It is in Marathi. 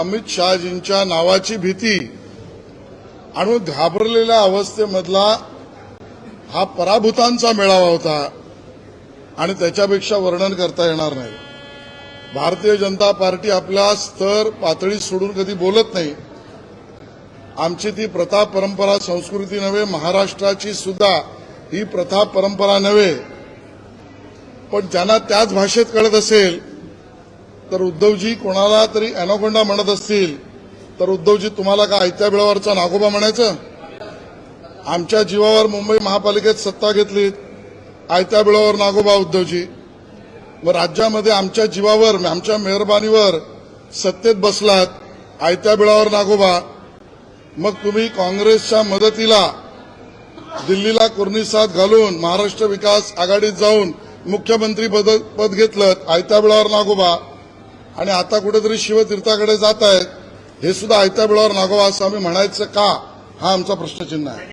अमित शहाजींच्या नावाची भीती आणि घाबरलेल्या अवस्थेमधला हा पराभूतांचा मेळावा होता आणि त्याच्यापेक्षा वर्णन करता येणार नाही। भारतीय जनता पार्टी आपला स्तर पातळी सोडून कधी बोलत नाही। आमची ती प्रथा परंपरा संस्कृती नव्हे, महाराष्ट्राची सुद्धा ही प्रथा परंपरा नव्हे। पण ज्यांना त्याच भाषेत कळत असेल तर उद्धवजी कोणाला तरी अॅनाकोंडा म्हणत असतील तर उद्धवजी तुम्हाला का आयत्या बिळावरचा नागोबा म्हणायचं? आमच्या जीवावर मुंबई महापालिकेत सत्ता घेतलीत, आयत्या बिळावर नागोबा उद्धवजी। व राज्यामध्ये आमच्या जीवावर आमच्या मेहरबानीवर सत्तेत बसलात, आयत्या बिळावर नागोबा। मग तुम्ही काँग्रेसच्या मदतीला दिल्लीला कुर्निसात घालून महाराष्ट्र विकास आघाडीत जाऊन मुख्यमंत्री पद घेतलं, आयत्या बिळावर नागोबा। आणि आता कुठेतरी शिवतीर्थाकडे जात आहेत, हे सुद्धा आयत्या बिळावर नागोबा असं आम्ही म्हणायचं का? हा आमचा प्रश्नचिन्ह आहे।